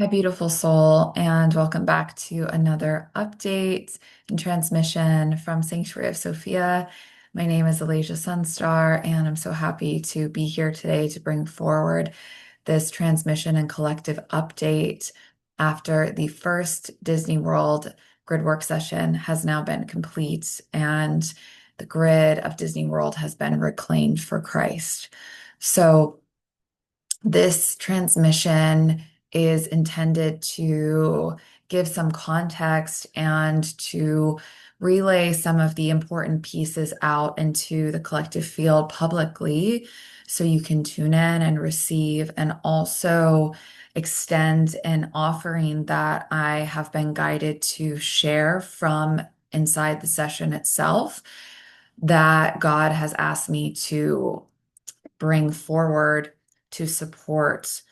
Hi, beautiful soul, and welcome back to another update and transmission from Sanctuary of Sophia. My name is Alasia Sunstar, and I'm so happy to be here today to bring forward this transmission and collective update after the first Disney World grid work session has now been complete, and the grid of Disney World has been reclaimed for Christ. So, this transmission is intended to give some context and to relay some of the important pieces out into the collective field publicly so you can tune in and receive, and also extend an offering that I have been guided to share from inside the session itself that God has asked me to bring forward to support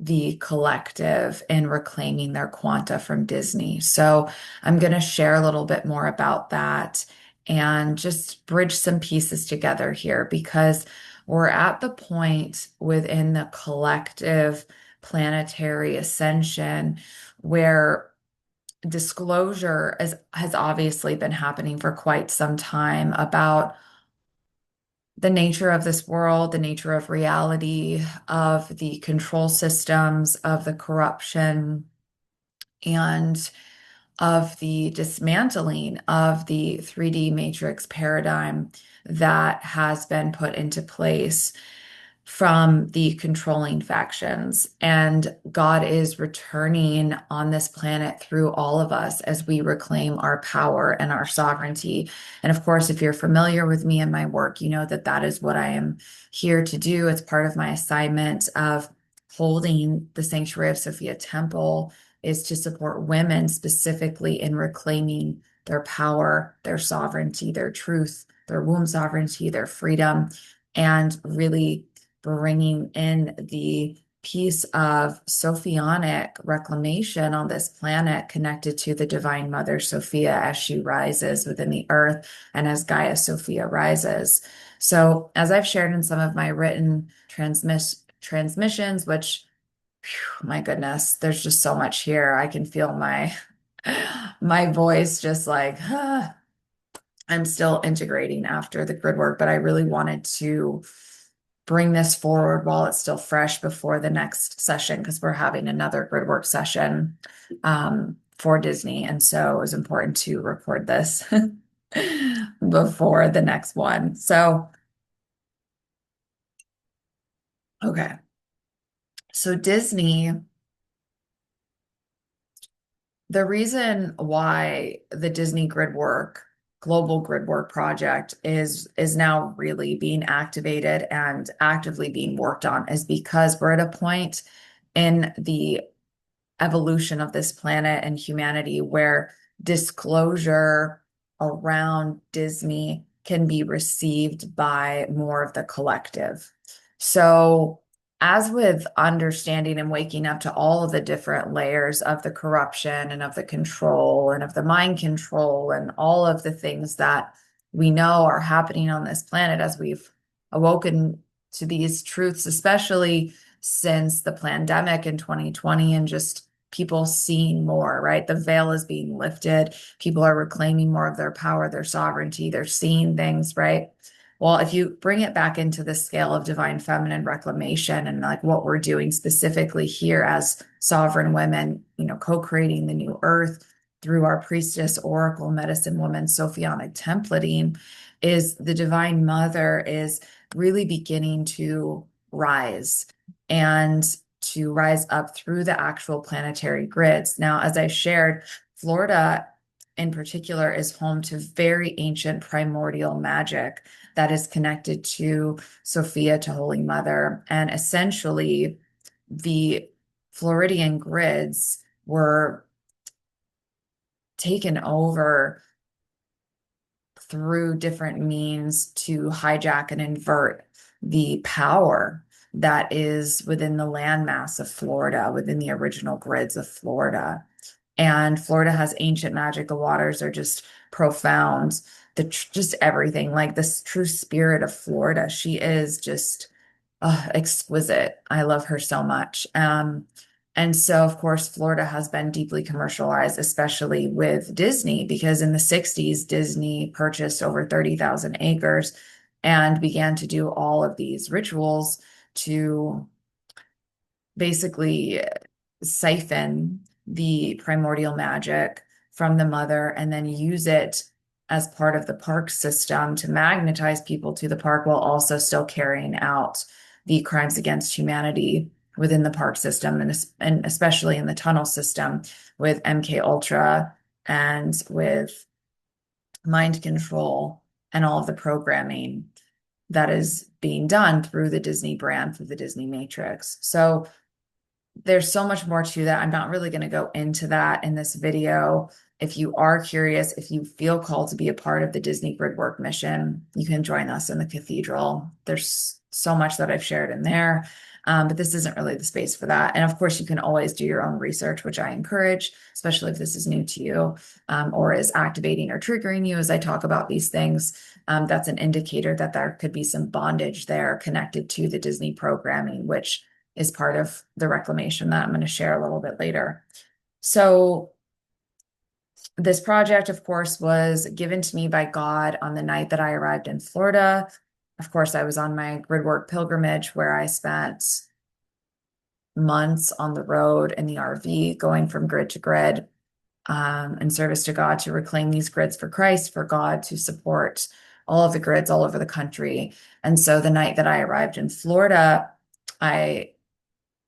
the collective in reclaiming their Quanta from Disney. So I'm going to share a little bit more about that and just bridge some pieces together here because we're at the point within the collective planetary ascension where has obviously been happening for quite some time about the nature of this world, the nature of reality, of the control systems, of the corruption, and of the dismantling of the 3D matrix paradigm that has been put into place from the controlling factions. And God is returning on this planet through all of us as we reclaim our power and our sovereignty. And of course, if you're familiar with me and my work, you know that that is what I am here to do. It's part of my assignment of holding the Sanctuary of Sophia Temple is to support women specifically in reclaiming their power, their sovereignty, their truth, their womb sovereignty, their freedom, and really bringing in the piece of Sophionic reclamation on this planet connected to the Divine Mother Sophia as she rises within the earth and as Gaia Sophia rises. So, as I've shared in some of my written transmissions, which, phew, my goodness, there's just so much here. I can feel my my voice just like I'm still integrating after the grid work, but I really wanted to bring this forward while it's still fresh before the next session because we're having another grid work session for Disney. And so it was important to record this before the next one. So, okay. So, Disney, the reason why the Disney grid work, global grid work project is now really being activated and actively being worked on is because we're at a point in the evolution of this planet and humanity where disclosure around Disney can be received by more of the collective. So, as with understanding and waking up to all of the different layers of the corruption and of the control and of the mind control and all of the things that we know are happening on this planet as we've awoken to these truths, especially since the pandemic in 2020 and just people seeing more, right? The veil is being lifted. People are reclaiming more of their power, their sovereignty. They're seeing things, right? Well, if you bring it back into the scale of divine feminine reclamation and like what we're doing specifically here as sovereign women, co-creating the new earth through our priestess, oracle, medicine woman, Sophionic templating, is the divine mother is really beginning to rise and to rise up through the actual planetary grids. Now, as I shared, Florida in particular is home to very ancient primordial magic that is connected to Sophia, to Holy Mother. And essentially, the Floridian grids were taken over through different means to hijack and invert the power that is within the landmass of Florida, within the original grids of Florida. And Florida has ancient magic. The waters are just profound. Just everything, like this true spirit of Florida. She is just exquisite. I love her so much. And so, of course, Florida has been deeply commercialized, especially with Disney, because in the 60s, Disney purchased over 30,000 acres and began to do all of these rituals to basically siphon the primordial magic from the mother and then use it as part of the park system to magnetize people to the park while also still carrying out the crimes against humanity within the park system and especially in the tunnel system with MK Ultra and with mind control and all of the programming that is being done through the Disney brand, through the Disney Matrix. So there's so much more to that. I'm not really going to go into that in this video. If you are curious, if you feel called to be a part of the Disney Grid Work mission, you can join us in the Cathedral. There's so much that I've shared in there, but this isn't really the space for that. And of course, you can always do your own research, which I encourage, especially if this is new to you, or is activating or triggering you as I talk about these things. That's an indicator that there could be some bondage there connected to the Disney programming, which is part of the reclamation that I'm going to share a little bit later. So this project, of course, was given to me by God on the night that I arrived in Florida. Of course, I was on my grid work pilgrimage where I spent months on the road in the RV, going from grid to grid, in service to God to reclaim these grids for Christ, for God to support all of the grids all over the country. And so the night that I arrived in Florida, I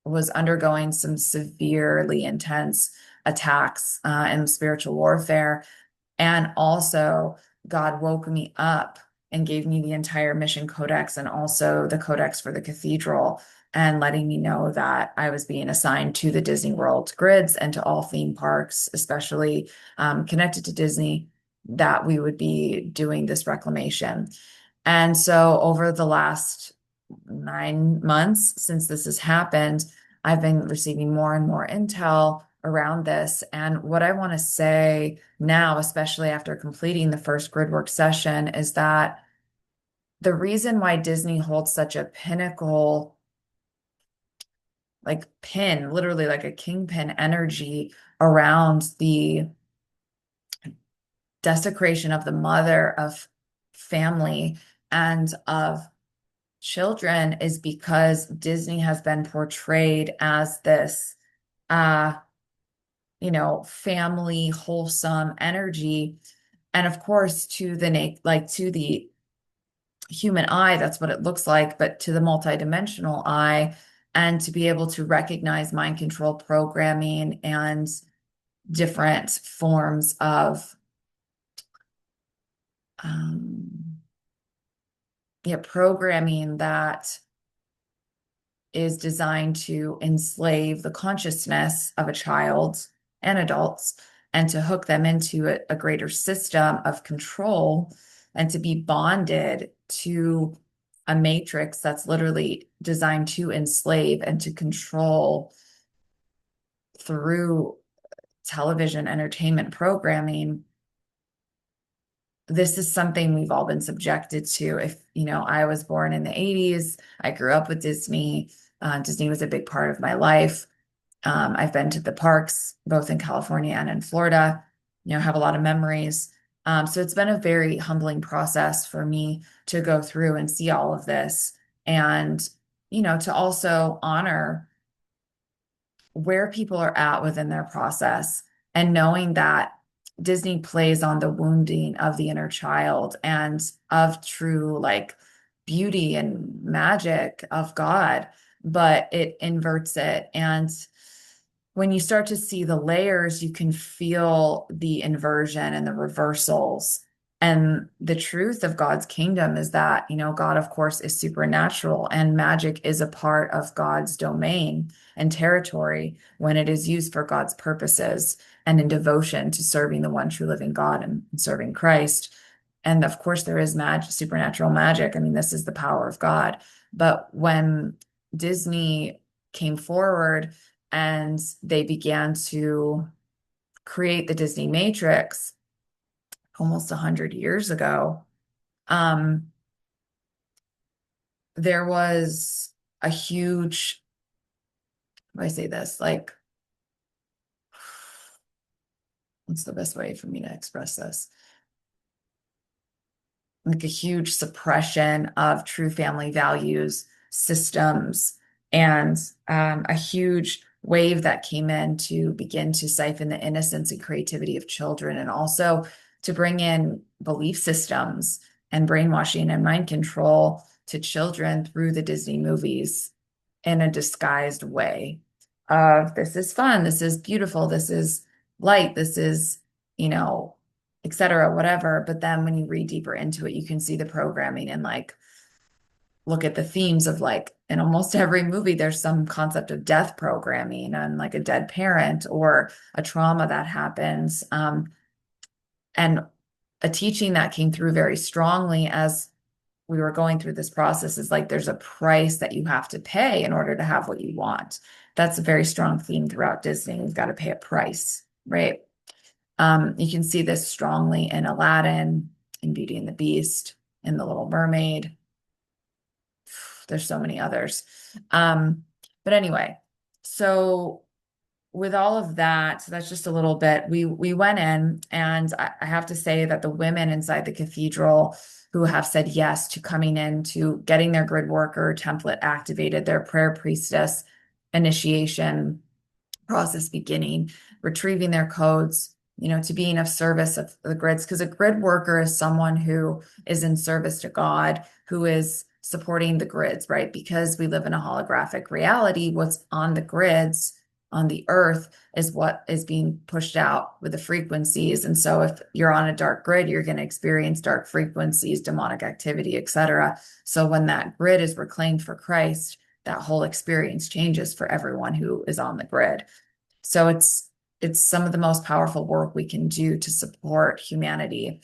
was undergoing some severely intense attacks and spiritual warfare. And also, God woke me up and gave me the entire mission codex and also the codex for the cathedral, and letting me know that I was being assigned to the Disney World grids and to all theme parks, especially connected to Disney, that we would be doing this reclamation. And so over the last 9 months since this has happened, I've been receiving more and more intel around this. And what I want to say now, especially after completing the first gridwork session, is that the reason why Disney holds such a pinnacle, like pin, literally like a kingpin energy around the desecration of the mother, of family, and of children is because Disney has been portrayed as this uh family wholesome energy. And of course, to the to the human eye, that's what it looks like, but to the multidimensional eye, and to be able to recognize mind control programming and different forms of um, programming that is designed to enslave the consciousness of a child and adults and to hook them into a greater system of control and to be bonded to a matrix that's literally designed to enslave and to control through television entertainment programming. This is something we've all been subjected to. I was born in the 80s, I grew up with Disney. Disney was a big part of my life. I've been to the parks, both in California and in Florida, have a lot of memories. So it's been a very humbling process for me to go through and see all of this and, to also honor where people are at within their process and knowing that Disney plays on the wounding of the inner child and of true like beauty and magic of God, but it inverts it. And when you start to see the layers, you can feel the inversion and the reversals. And the truth of God's kingdom is that, God, of course, is supernatural and magic is a part of God's domain and territory when it is used for God's purposes and in devotion to serving the one true living God and serving Christ. And of course, there is magic, supernatural magic. I mean, this is the power of God. But when Disney came forward and they began to create the Disney Matrix almost 100 years ago, um, there was a huge do I say this? Like, what's the best way for me to express this? Like a huge suppression of true family values, systems, and a huge wave that came in to begin to siphon the innocence and creativity of children, and also to bring in belief systems and brainwashing and mind control to children through the Disney movies in a disguised way of this is fun, this is beautiful, this is light, this is, you know, et cetera, whatever. But then when you read deeper into it, you can see the programming and like look at the themes of like in almost every movie, there's some concept of death programming and like a dead parent or a trauma that happens. And a teaching that came through very strongly as we were going through this process is like there's a price that you have to pay in order to have what you want. That's a very strong theme throughout Disney. We've got to pay a price, right? You can see this strongly in Aladdin, in Beauty and the Beast, in The Little Mermaid. There's so many others. But anyway, so with all of that, so that's just a little bit. We went in, and I have to say that the women inside the cathedral who have said yes to coming in to getting their grid worker template activated, their prayer priestess initiation process beginning, retrieving their codes, to being of service of the grids. Because a grid worker is someone who is in service to God, who is supporting the grids, right? Because we live in a holographic reality, what's on the grids on the earth is what is being pushed out with the frequencies. And so if you're on a dark grid, you're going to experience dark frequencies, demonic activity, etc. So when that grid is reclaimed for Christ, that whole experience changes for everyone who is on the grid. So it's some of the most powerful work we can do to support humanity.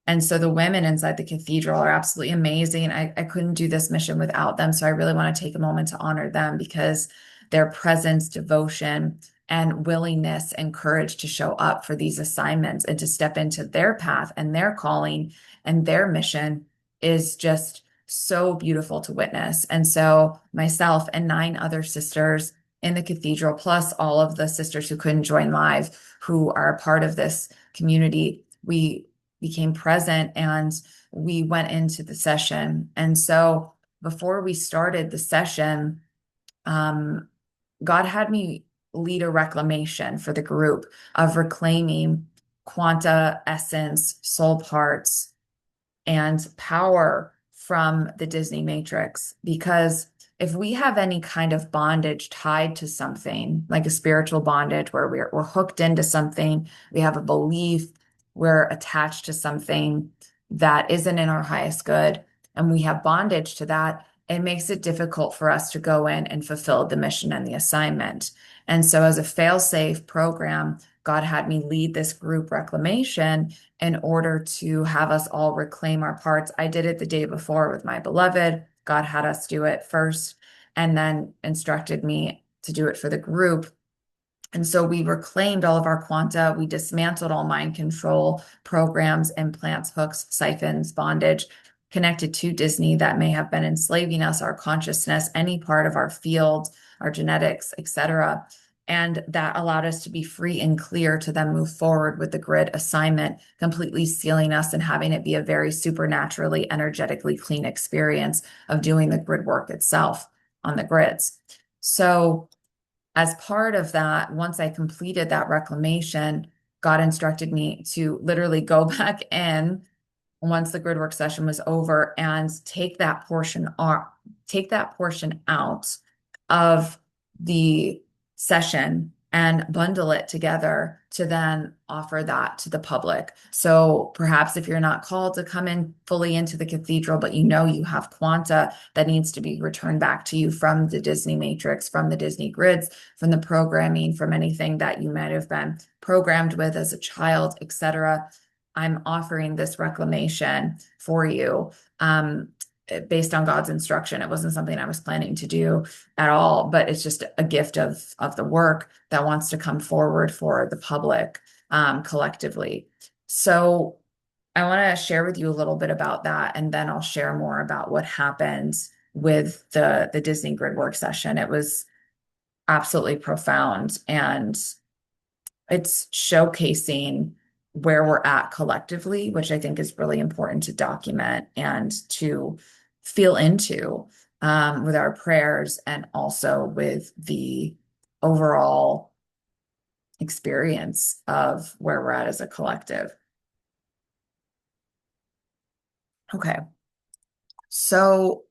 And so the women inside the cathedral are absolutely amazing. I couldn't do this mission without them. So I really want to take a moment to honor them because their presence, devotion, and willingness and courage to show up for these assignments and to step into their path and their calling and their mission is just so beautiful to witness. And so myself and 9 other sisters in the cathedral, plus all of the sisters who couldn't join live, who are a part of this community, we became present and we went into the session. And so before we started the session, God had me lead a reclamation for the group of reclaiming quanta, essence, soul parts, and power from the Disney Matrix. Because if we have any kind of bondage tied to something, like a spiritual bondage where we're hooked into something, we have a belief, we're attached to something that isn't in our highest good, and we have bondage to that, it makes it difficult for us to go in and fulfill the mission and the assignment. And so, as a fail-safe program, God had me lead this group reclamation in order to have us all reclaim our parts. I did it the day before with my beloved. God had us do it first and then instructed me to do it for the group. And so we reclaimed all of our quanta. We dismantled all mind control programs, implants, hooks, siphons, bondage connected to Disney that may have been enslaving us, our consciousness, any part of our field, our genetics, etc. And that allowed us to be free and clear to then move forward with the grid assignment, completely sealing us and having it be a very supernaturally, energetically clean experience of doing the grid work itself on the grids. So as part of that, once I completed that reclamation, God instructed me to literally go back in once the grid work session was over and take that portion out of the session and bundle it together to then offer that to the public. So perhaps if you're not called to come in fully into the cathedral, but you have quanta that needs to be returned back to you from the Disney Matrix, from the Disney grids, from the programming, from anything that you might have been programmed with as a child, etc. I'm offering this reclamation for you based on God's instruction. It wasn't something I was planning to do at all, but it's just a gift of the work that wants to come forward for the public collectively. So I want to share with you a little bit about that, and then I'll share more about what happened with the Disney Grid Work session. It was absolutely profound. And it's showcasing where we're at collectively, which I think is really important to document and to feel into with our prayers and also with the overall experience of where we're at as a collective. Okay. So,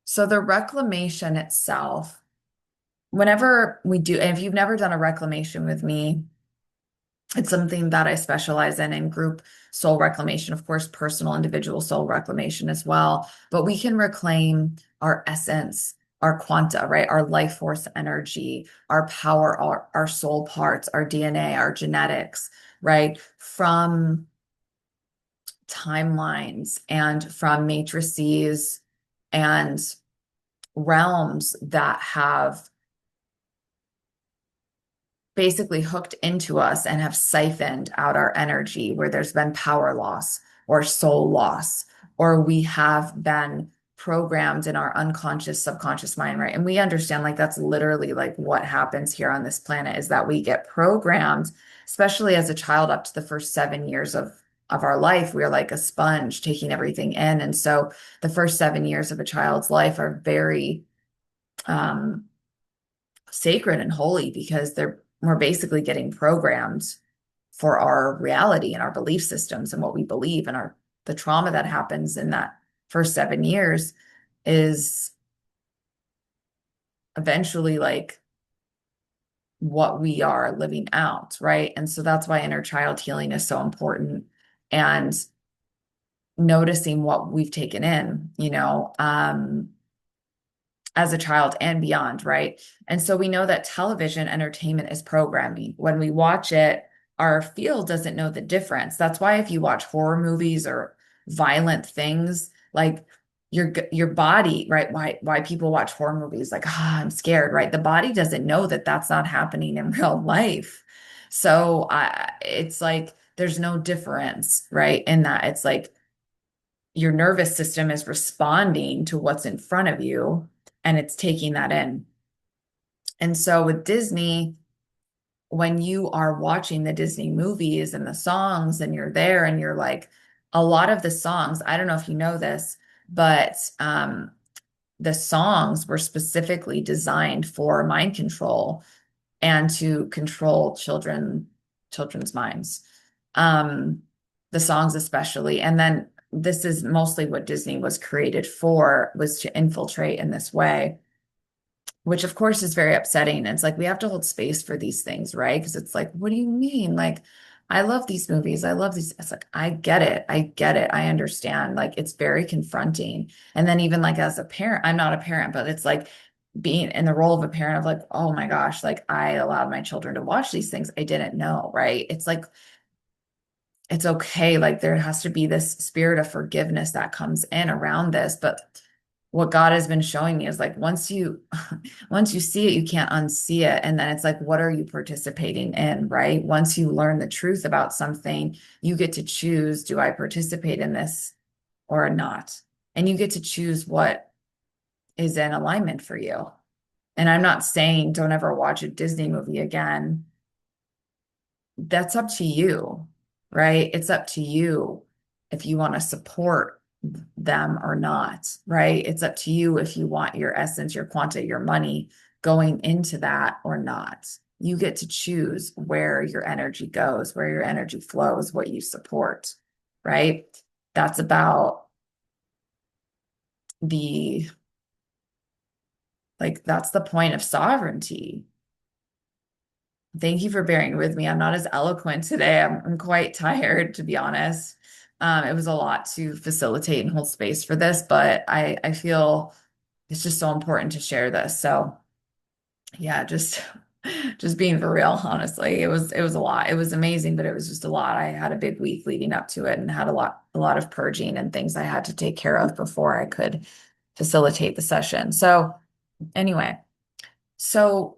so the reclamation itself, whenever we do, and if you've never done a reclamation with me, it's something that I specialize in group soul reclamation, of course, personal individual soul reclamation as well. But we can reclaim our essence, our quanta, right? Our life force energy, our power, our soul parts, our DNA, our genetics, right? From timelines and from matrices and realms that have basically hooked into us and have siphoned out our energy where there's been power loss or soul loss, or we have been programmed in our unconscious, subconscious mind, right? And we understand like that's literally like what happens here on this planet is that we get programmed, especially as a child up to the first 7 years of our life. We're like a sponge taking everything in. And so the first 7 years of a child's life are very um sacred and holy because we're basically getting programmed for our reality and our belief systems and what we believe and our the trauma that happens in that first 7 years is eventually like what we are living out, right? And so that's why inner child healing is so important and noticing what we've taken in, as a child and beyond, right? And so we know that television entertainment is programming. When we watch it, our field doesn't know the difference. That's why if you watch horror movies or violent things, like your body, right? Why people watch horror movies like, I'm scared, right? The body doesn't know that that's not happening in real life. So it's like there's no difference, right? In that it's like your nervous system is responding to what's in front of you and it's taking that in. And so with Disney, when you are watching the Disney movies and the songs and you're there and you're like, a lot of the songs, I don't know if you know this, but the songs were specifically designed for mind control and to control children's minds. Um, the songs especially. And then this is mostly what Disney was created for, was to infiltrate in this way, which of course is very upsetting. It's like we have to hold space for these things, right? Because it's like, what do you mean? Like, I love these movies. I love these. It's like, I get it. I get it. I understand. Like, it's very confronting. And then even like as a parent, I'm not a parent, but it's like being in the role of a parent of like, oh my gosh, like I allowed my children to watch these things I didn't know, right? It's like it's okay. Like there has to be this spirit of forgiveness that comes in around this. But what God has been showing me is like once you once you see it, you can't unsee it. And then it's like, what are you participating in, right? Once you learn the truth about something, you get to choose, do I participate in this or not? And you get to choose what is in alignment for you. And I'm not saying don't ever watch a Disney movie again. That's up to you, right? It's up to you if you want to support them or not, right? It's up to you if you want your essence, your quanta, your money going into that or not. You get to choose where your energy goes, where your energy flows, what you support, right? That's about the, like, that's the point of sovereignty. Thank you for bearing with me. I'm not as eloquent today. I'm quite tired, to be honest. It was a lot to facilitate and hold space for this, but I feel it's just so important to share this. So yeah, just being for real, honestly. It was a lot. It was amazing, but it was just a lot. I had a big week leading up to it and had a lot of purging and things I had to take care of before I could facilitate the session. So anyway, so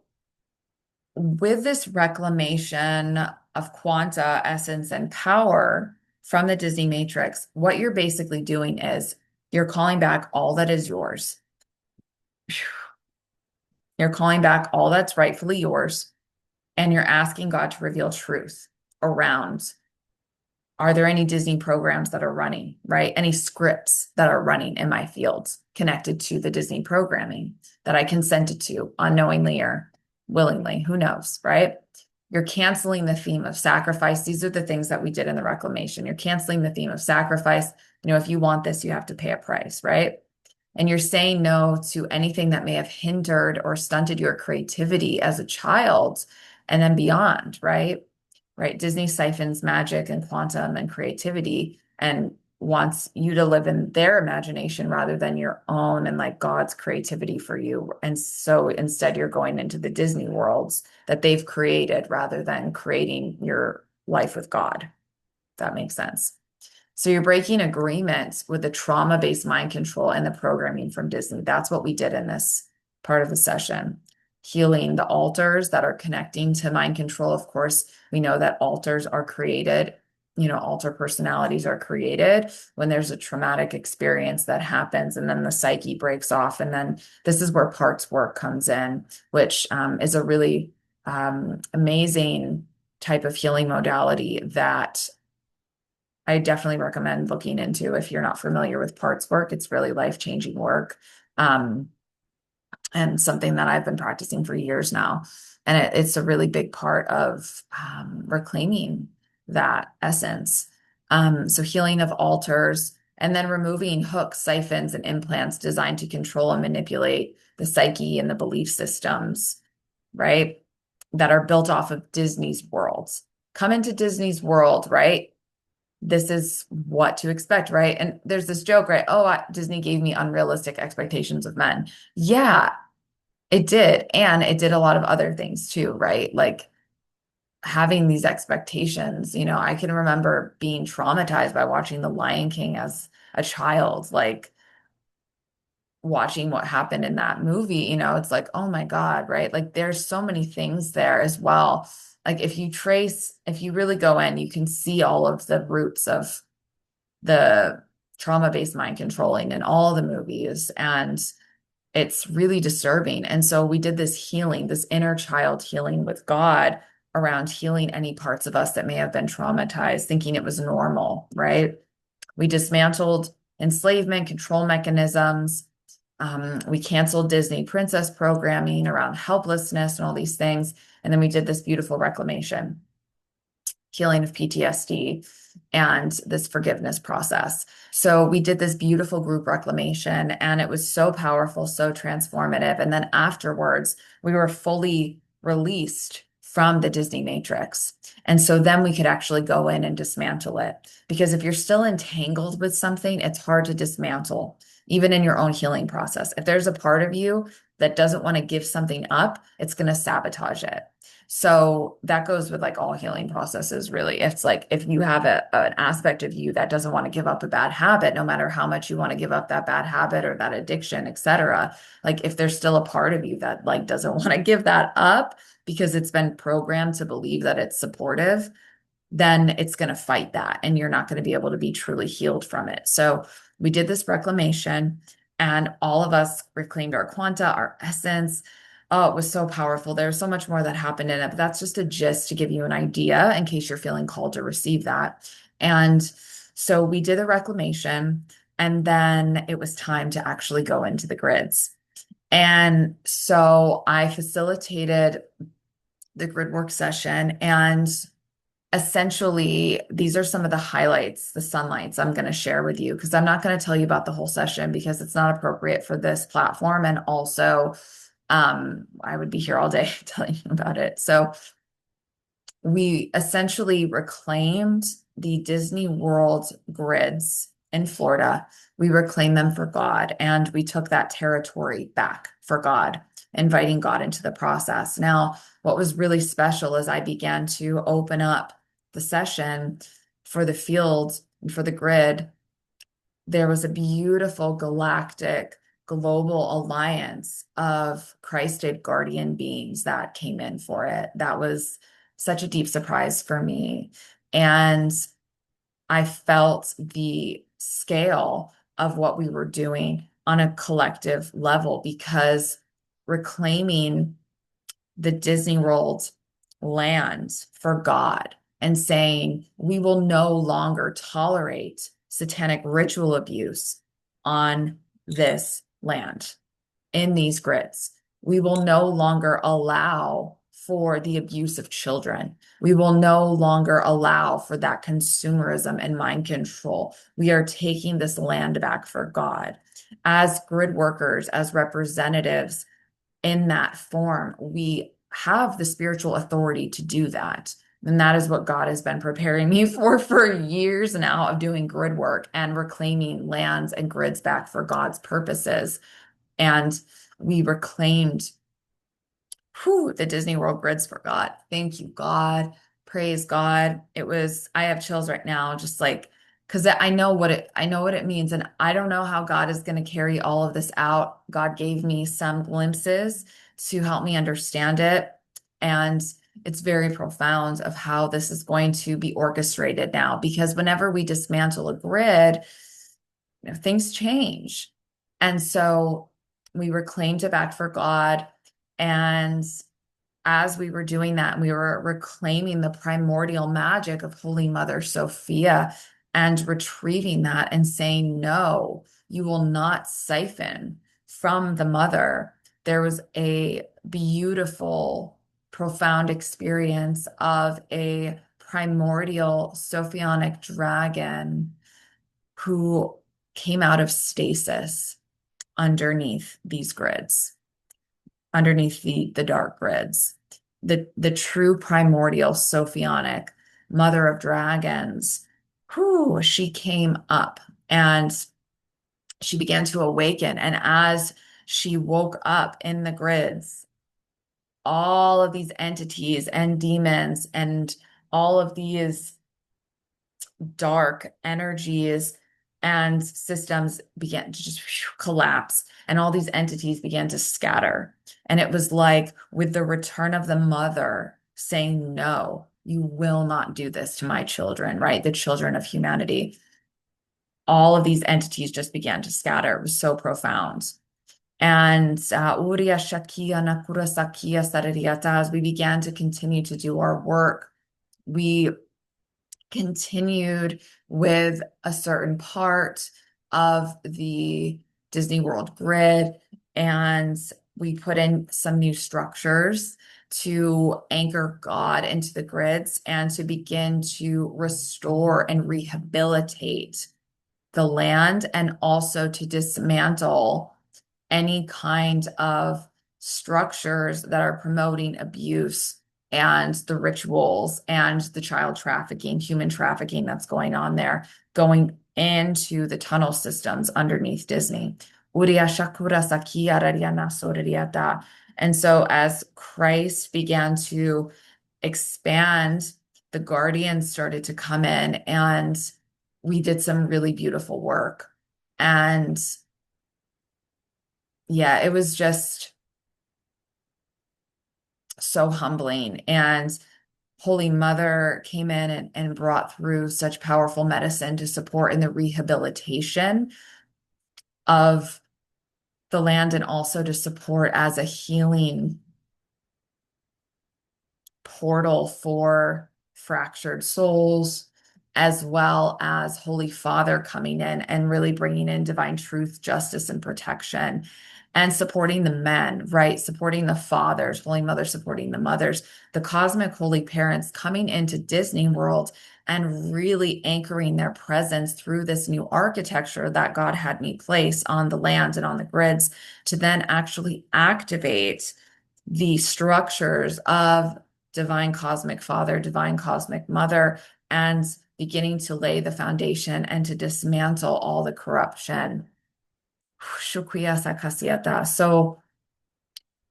with this reclamation of quanta, essence, and power from the Disney Matrix, what you're basically doing is you're calling back all that is yours. You're calling back all that's rightfully yours, and you're asking God to reveal truth around, are there any Disney programs that are running, right? Any scripts that are running in my fields connected to the Disney programming that I consented to unknowingly or willingly? Who knows, right? You're canceling the theme of sacrifice. These are the things that we did in the reclamation. You're canceling the theme of sacrifice. If you want this, you have to pay a price, right? And you're saying no to anything that may have hindered or stunted your creativity as a child and then beyond, right? Right. Disney siphons magic and quantum and creativity and wants you to live in their imagination rather than your own and like God's creativity for you. And so instead, you're going into the Disney worlds that they've created rather than creating your life with God. If that makes sense. So you're breaking agreement with the trauma-based mind control and the programming from Disney. That's what we did in this part of the session. Healing the alters that are connecting to mind control. Of course, we know that alters are created, alter personalities are created when there's a traumatic experience that happens and then the psyche breaks off. And then this is where parts work comes in, which is a really amazing type of healing modality that I definitely recommend looking into if you're not familiar with parts work. It's really life-changing work. Um, and something that I've been practicing for years now. And it's a really big part of reclaiming that essence. So healing of altars and then removing hooks, siphons, and implants designed to control and manipulate the psyche and the belief systems, right? That are built off of Disney's worlds. Come into Disney's world, right? This is what to expect, right? And there's this joke, right? Oh, Disney gave me unrealistic expectations of men. Yeah, it did. And it did a lot of other things too, right? Like having these expectations, I can remember being traumatized by watching The Lion King as a child, like watching what happened in that movie, it's like, oh my God, right? Like there's so many things there as well. Like if you really go in, you can see all of the roots of the trauma-based mind controlling in all the movies. And it's really disturbing. And so we did this healing, this inner child healing with God around healing any parts of us that may have been traumatized, thinking it was normal, right? We dismantled enslavement, control mechanisms. We canceled Disney princess programming around helplessness and all these things. And then we did this beautiful reclamation, healing of PTSD and this forgiveness process. So we did this beautiful group reclamation and it was so powerful, so transformative. And then afterwards, we were fully released from the Disney matrix. And so then we could actually go in and dismantle it. Because if you're still entangled with something, it's hard to dismantle, even in your own healing process. If there's a part of you that doesn't want to give something up, it's going to sabotage it. So that goes with like all healing processes, really. It's like if you have an aspect of you that doesn't want to give up a bad habit, no matter how much you want to give up that bad habit or that addiction, etc. Like if there's still a part of you that like doesn't want to give that up because it's been programmed to believe that it's supportive, then it's going to fight that and you're not going to be able to be truly healed from it. So we did this reclamation and all of us reclaimed our quanta, our essence. Oh, it was so powerful. There's so much more that happened in it, but that's just a gist to give you an idea in case you're feeling called to receive that. And so we did a reclamation and then it was time to actually go into the grids. And so I facilitated the grid work session and essentially, these are some of the highlights, the sunlights I'm going to share with you because I'm not going to tell you about the whole session because it's not appropriate for this platform. And also, I would be here all day telling you about it. So we essentially reclaimed the Disney World grids in Florida. We reclaimed them for God and we took that territory back for God, inviting God into the process. Now, what was really special is I began to open up the session for the field and for the grid. There was a beautiful galactic global alliance of Christed guardian beings that came in for it. That was such a deep surprise for me. And I felt the scale of what we were doing on a collective level because reclaiming the Disney World land for God and saying, we will no longer tolerate satanic ritual abuse on this land, in these grids. We will no longer allow for the abuse of children. We will no longer allow for that consumerism and mind control. We are taking this land back for God. As grid workers, as representatives in that form, we have the spiritual authority to do that. And that is what God has been preparing me for years now of doing grid work and reclaiming lands and grids back for God's purposes. And we reclaimed the Disney World grids for God. Thank you, God. Praise God. I have chills right now, just like, because I know what it means. And I don't know how God is going to carry all of this out. God gave me some glimpses to help me understand it. And it's very profound of how this is going to be orchestrated now, because whenever we dismantle a grid, things change. And so we reclaimed it back for God. And as we were doing that, we were reclaiming the primordial magic of Holy Mother Sophia and retrieving that and saying, no, you will not siphon from the mother. There was a beautiful, profound experience of a primordial Sophionic dragon who came out of stasis underneath these grids, underneath the dark grids. The true primordial Sophionic mother of dragons, she came up and she began to awaken. And as she woke up in the grids, all of these entities and demons and all of these dark energies and systems began to just collapse, and all these entities began to scatter. And it was like with the return of the mother saying, no, you will not do this to my children, right? The children of humanity. All of these entities just began to scatter. It was so profound. And Uriya Shakia Nakura Sakia Sarariata, as we began to continue to do our work, we continued with a certain part of the Disney World grid, and we put in some new structures to anchor God into the grids and to begin to restore and rehabilitate the land, and also to dismantle any kind of structures that are promoting abuse and the rituals and the child trafficking, human trafficking that's going on there, going into the tunnel systems underneath Disney. And so as Christ began to expand, the guardians started to come in, and we did some really beautiful work. And yeah, it was just so humbling. And Holy Mother came in and brought through such powerful medicine to support in the rehabilitation of the land, and also to support as a healing portal for fractured souls, as well as Holy Father coming in and really bringing in divine truth, justice, and protection, and supporting the men, right? Supporting the fathers, Holy Mother supporting the mothers, the cosmic holy parents coming into Disney World and really anchoring their presence through this new architecture that God had me place on the land and on the grids, to then actually activate the structures of divine cosmic father, divine cosmic mother, and beginning to lay the foundation and to dismantle all the corruption. So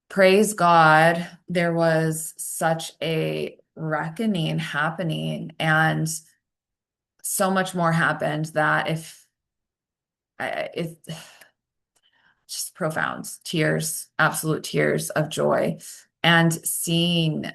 praise God, there was such a reckoning happening, and so much more happened that if it just profound tears, absolute tears of joy, and seeing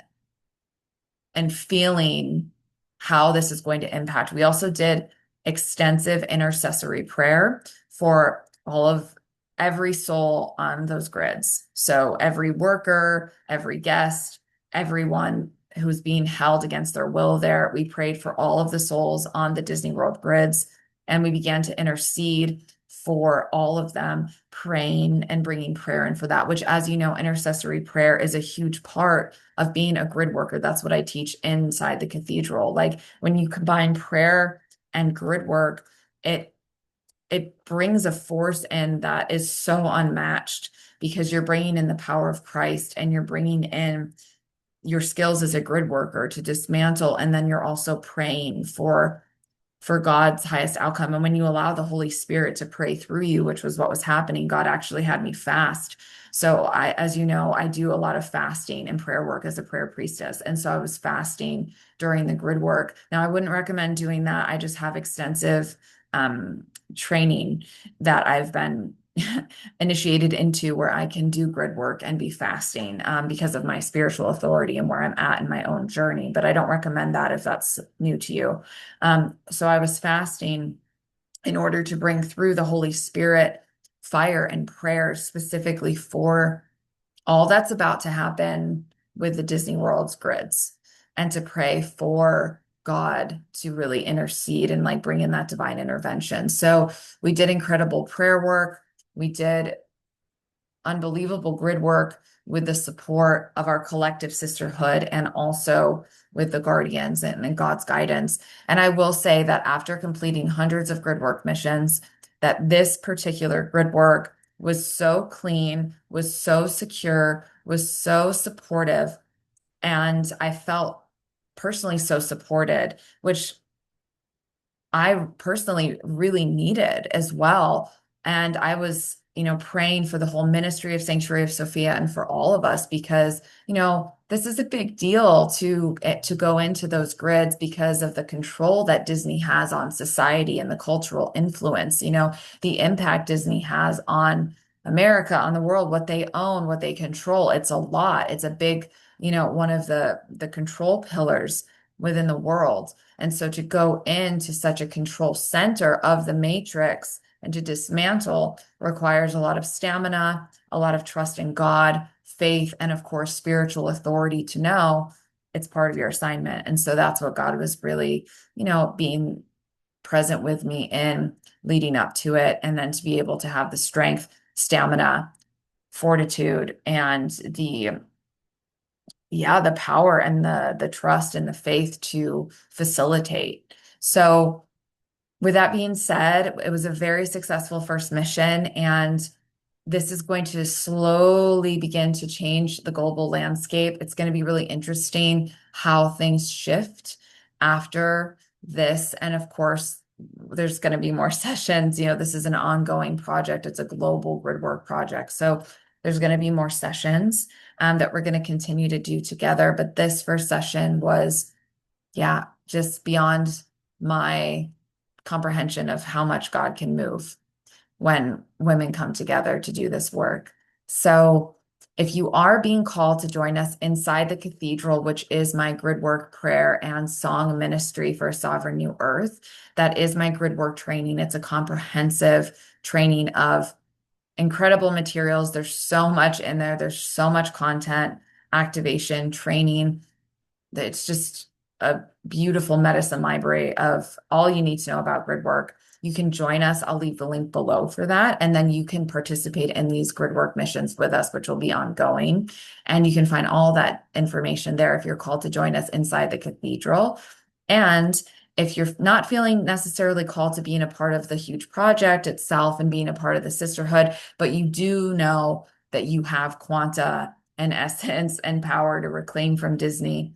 and feeling how this is going to impact. We also did extensive intercessory prayer for all of every soul on those grids. So every worker, every guest, everyone who's being held against their will there. We prayed for all of the souls on the Disney World grids, and we began to intercede for all of them, praying and bringing prayer in for that, which, as you know, intercessory prayer is a huge part of being a grid worker. That's what I teach inside the cathedral. Like when you combine prayer and grid work, it brings a force in that is so unmatched because you're bringing in the power of Christ and you're bringing in your skills as a grid worker to dismantle, and then you're also praying for God's highest outcome. And when you allow the Holy Spirit to pray through you, which was what was happening, God actually had me fast. So I, as you know, I do a lot of fasting and prayer work as a prayer priestess. And so I was fasting during the grid work. Now, I wouldn't recommend doing that. I just have extensive training that I've been initiated into where I can do grid work and be fasting because of my spiritual authority and where I'm at in my own journey. But I don't recommend that if that's new to you. So I was fasting in order to bring through the Holy Spirit fire and prayer specifically for all that's about to happen with the Disney World's grids, and to pray for God to really intercede and like bring in that divine intervention. So we did incredible prayer work. We did unbelievable grid work with the support of our collective sisterhood and also with the guardians and God's guidance. And I will say that after completing hundreds of grid work missions, that this particular grid work was so clean, was so secure, was so supportive. And I felt personally so supported, which I personally really needed as well. And I was, praying for the whole ministry of Sanctuary of Sophia and for all of us because, this is a big deal to go into those grids because of the control that Disney has on society and the cultural influence, the impact Disney has on America, on the world, what they own, what they control. It's a lot. It's a big, one of the control pillars within the world. And so to go into such a control center of the matrix and to dismantle requires a lot of stamina, a lot of trust in God, faith, and of course, spiritual authority to know it's part of your assignment. And so that's what God was really, being present with me in leading up to it. And then to be able to have the strength, stamina, fortitude, and the power and the trust and the faith to facilitate. So with that being said, it was a very successful first mission, and this is going to slowly begin to change the global landscape. It's going to be really interesting how things shift after this. And of course, there's going to be more sessions. This is an ongoing project. It's a global grid work project. So there's going to be more sessions that we're going to continue to do together. But this first session was, yeah, just beyond my comprehension of how much God can move when women come together to do this work. So if you are being called to join us inside the cathedral, which is my grid work prayer and song ministry for a sovereign new earth, that is my grid work training. It's a comprehensive training of incredible materials. There's so much in there. There's so much content, activation, training. It's just a beautiful medicine library of all you need to know about grid work. You can join us. I'll leave the link below for that. And then you can participate in these grid work missions with us, which will be ongoing. And you can find all that information there if you're called to join us inside the cathedral. And if you're not feeling necessarily called to being a part of the huge project itself and being a part of the sisterhood, but you do know that you have Quanta and essence and power to reclaim from Disney,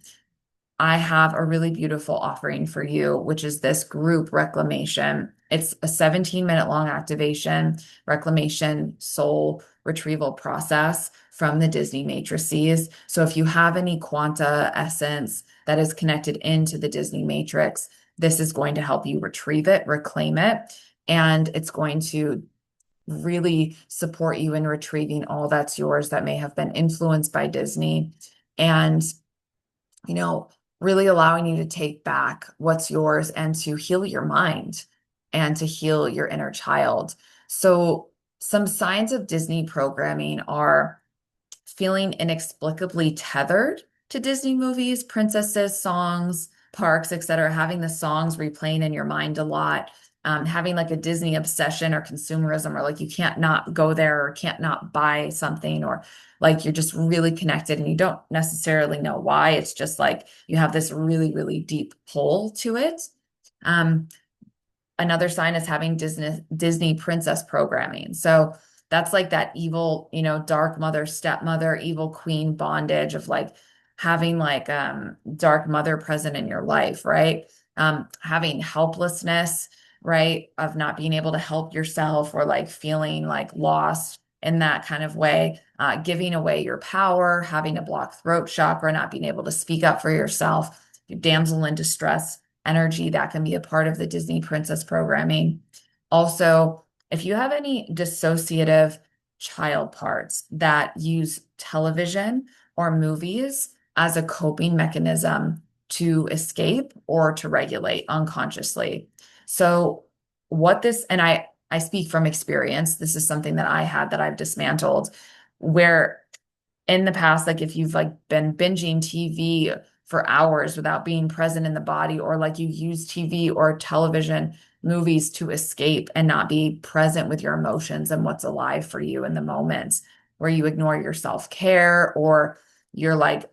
I have a really beautiful offering for you, which is this group Reclamation. It's a 17-minute long activation, reclamation, soul retrieval process from the Disney matrices. So if you have any Quanta essence that is connected into the Disney matrix, this is going to help you retrieve it, reclaim it, and it's going to really support you in retrieving all that's yours that may have been influenced by Disney. And really allowing you to take back what's yours and to heal your mind and to heal your inner child. So Some signs of Disney programming are feeling inexplicably tethered to Disney movies, princesses, songs, parks, etc., having the songs replaying in your mind a lot, having like a Disney obsession or consumerism, or like you can't not go there or can't not buy something, or like you're just really connected and you don't necessarily know why. It's just like you have this really, really deep pull to it. Um, Another sign is having Disney princess programming. So that's like that evil, dark mother, stepmother, evil queen bondage of like having like dark mother present in your life, right? Having helplessness, right? Of not being able to help yourself or like feeling like lost in that kind of way, giving away your power, having a blocked throat chakra, not being able to speak up for yourself, damsel in distress energy that can be a part of the Disney princess programming. Also, if you have any dissociative child parts that use television or movies as a coping mechanism to escape or to regulate unconsciously. So, what this, and I speak from experience, this is something that I had that I've dismantled, where in the past, like if you've like been binging TV for hours without being present in the body, or like you use TV or television movies to escape and not be present with your emotions and what's alive for you in the moments, where you ignore your self-care, or you're like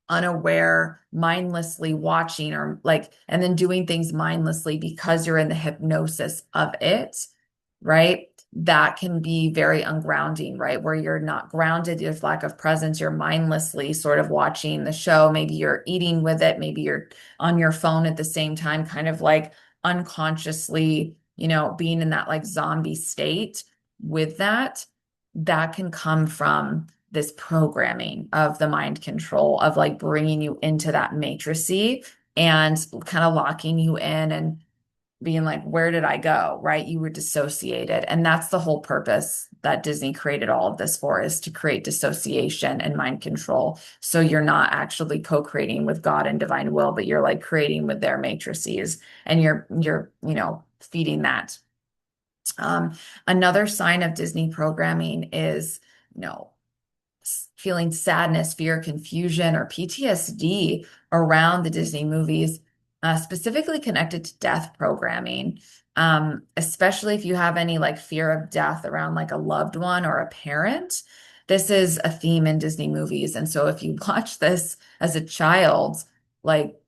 unaware, mindlessly watching, or like, and then doing things mindlessly because you're in the hypnosis of it, right? That can be very ungrounding, right? Where you're not grounded, there's lack of presence, you're mindlessly sort of watching the show. Maybe you're eating with it, maybe you're on your phone at the same time, kind of like unconsciously, being in that like zombie state with that. That can come from this programming of the mind control of like bringing you into that matrixy and kind of locking you in and being like, where did I go? Right? You were dissociated. And that's the whole purpose that Disney created all of this for, is to create dissociation and mind control. So you're not actually co-creating with God and divine will, but you're like creating with their matrices and you're, feeding that. Um, Another sign of Disney programming is, you know, feeling sadness, fear, confusion, or PTSD around the Disney movies, specifically connected to death programming. Especially if you have any like fear of death around like a loved one or a parent. This is a theme in Disney movies. And so if you watch this as a child, like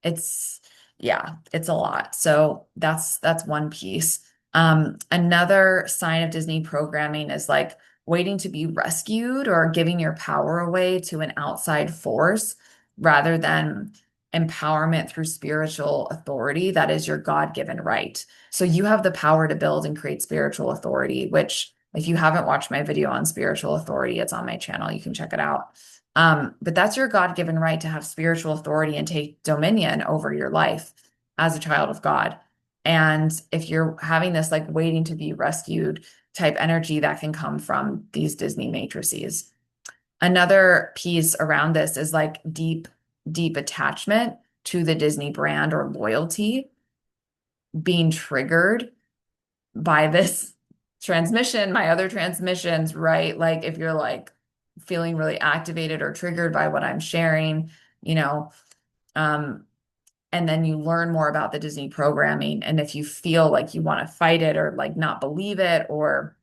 it's, yeah, it's a lot. So that's one piece. Another sign of Disney programming is like waiting to be rescued or giving your power away to an outside force rather than empowerment through spiritual authority. That is your God-given right. So you have the power to build and create spiritual authority, which if you haven't watched my video on spiritual authority, it's on my channel. You can check it out. But that's your God-given right to have spiritual authority and take dominion over your life as a child of God. And if you're having this like waiting to be rescued type energy, that can come from these Disney matrices. Another piece around this is like deep, deep attachment to the Disney brand or loyalty being triggered by this transmission, my other transmissions, right? Like if you're like feeling really activated or triggered by what I'm sharing, you know, um, and then you learn more about the Disney programming. And if you feel like you want to fight it or like not believe it, or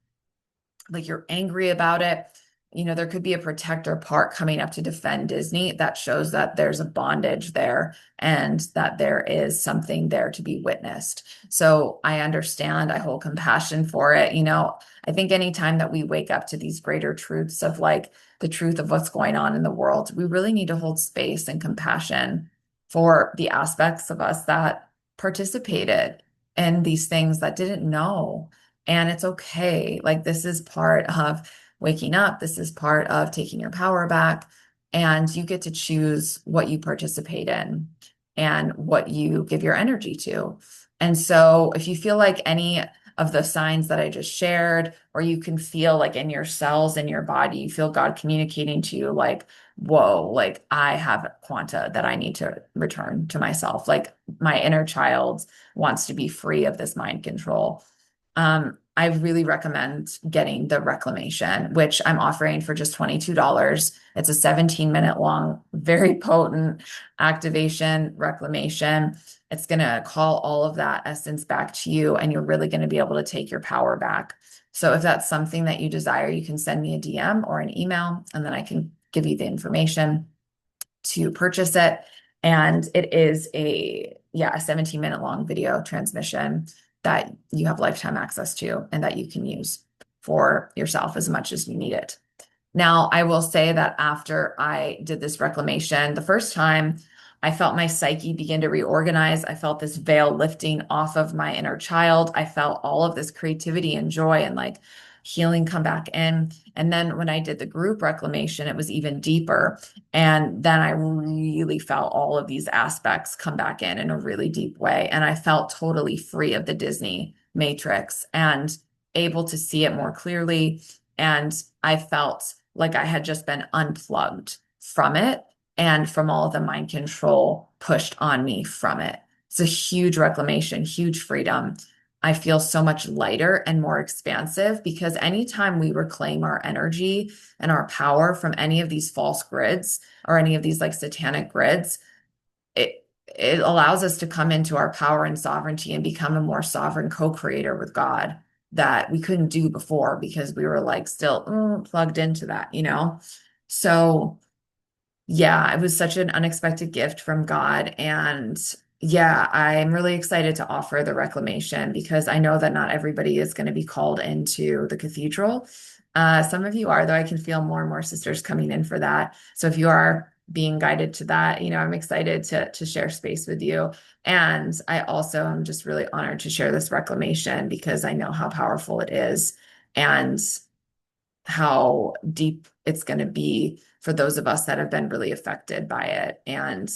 like you're angry about it, there could be a protector part coming up to defend Disney that shows that there's a bondage there and that there is something there to be witnessed. So I understand, I hold compassion for it. I think anytime that we wake up to these greater truths of like the truth of what's going on in the world, we really need to hold space and compassion for the aspects of us that participated in these things that didn't know. And it's okay. Like, this is part of waking up. This is part of taking your power back. And you get to choose what you participate in and what you give your energy to. And so, if you feel like any of the signs that I just shared, or you can feel like in your cells, in your body, you feel God communicating to you, like, whoa, like I have Quanta that I need to return to myself. Like, my inner child wants to be free of this mind control. I really recommend getting the Reclamation, which I'm offering for just $22. It's a 17-minute long, very potent activation reclamation. It's going to call all of that essence back to you, and you're really going to be able to take your power back. So if that's something that you desire, you can send me a DM or an email, and then I can give you the information to purchase it. And it is a 17-minute long video transmission that you have lifetime access to and that you can use for yourself as much as you need it. Now, I will say that after I did this reclamation, the first time I felt my psyche begin to reorganize. I felt this veil lifting off of my inner child. I felt all of this creativity and joy and like healing come back in. And then when I did the group reclamation, it was even deeper. And then I really felt all of these aspects come back in a really deep way. And I felt totally free of the Disney matrix and able to see it more clearly. And I felt like I had just been unplugged from it and from all of the mind control pushed on me from it. It's a huge reclamation, huge freedom. I feel so much lighter and more expansive because anytime we reclaim our energy and our power from any of these false grids or any of these like satanic grids, it allows us to come into our power and sovereignty and become a more sovereign co-creator with God that we couldn't do before because we were like still plugged into that, you know? So yeah, it was such an unexpected gift from God. And yeah, I'm really excited to offer the reclamation because I know that not everybody is going to be called into the cathedral. Some of you are, though I can feel more and more sisters coming in for that. So if you are being guided to that, you know, I'm excited to share space with you. And I also am just really honored to share this reclamation because I know how powerful it is and how deep it's going to be for those of us that have been really affected by it. And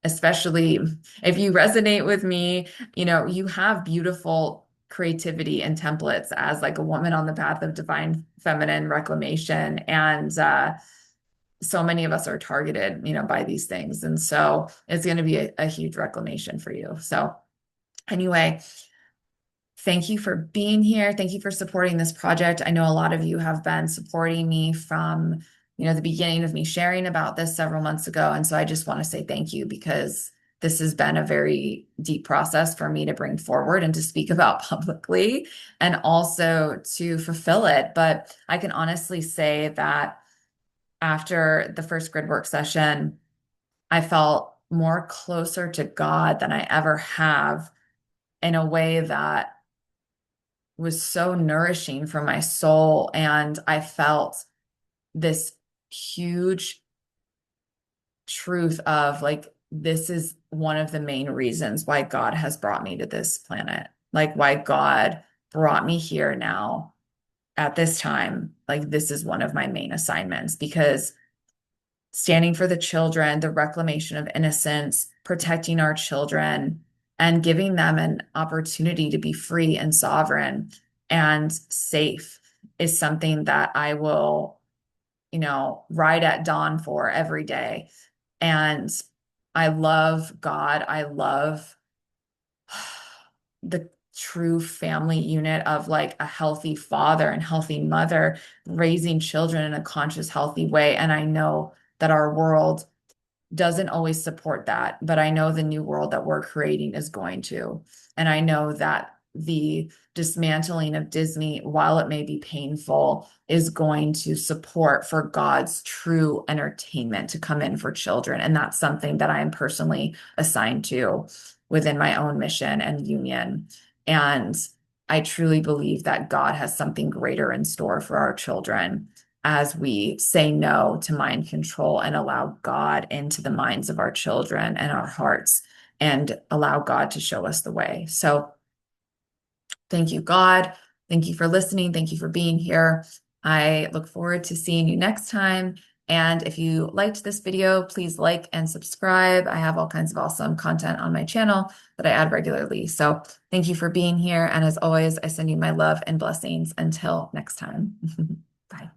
especially if you resonate with me, you know, you have beautiful creativity and templates as like a woman on the path of divine feminine reclamation. And so many of us are targeted, you know, by these things. And so it's going to be a huge reclamation for you. So anyway, thank you for being here. Thank you for supporting this project. I know a lot of you have been supporting me from, you know, the beginning of me sharing about this several months ago. And so I just want to say thank you because this has been a very deep process for me to bring forward and to speak about publicly and also to fulfill it. But I can honestly say that after the first grid work session, I felt more closer to God than I ever have in a way that was so nourishing for my soul. And I felt this huge truth of like, this is one of the main reasons why God has brought me to this planet, like why God brought me here now at this time. Like, this is one of my main assignments because standing for the children, the reclamation of innocence, protecting our children, and giving them an opportunity to be free and sovereign and safe is something that I will, you know, ride at dawn for every day. And I love God. I love the true family unit of like a healthy father and healthy mother raising children in a conscious, healthy way. And I know that our world doesn't always support that, but I know the new world that we're creating is going to. And I know that the dismantling of Disney, while it may be painful, is going to support for God's true entertainment to come in for children. And that's something that I am personally assigned to within my own mission and union. And I truly believe that God has something greater in store for our children as we say no to mind control and allow God into the minds of our children and our hearts and allow God to show us the way. So thank you, God. Thank you for listening. Thank you for being here. I look forward to seeing you next time. And if you liked this video, please like and subscribe. I have all kinds of awesome content on my channel that I add regularly. So thank you for being here. And as always, I send you my love and blessings until next time. Bye.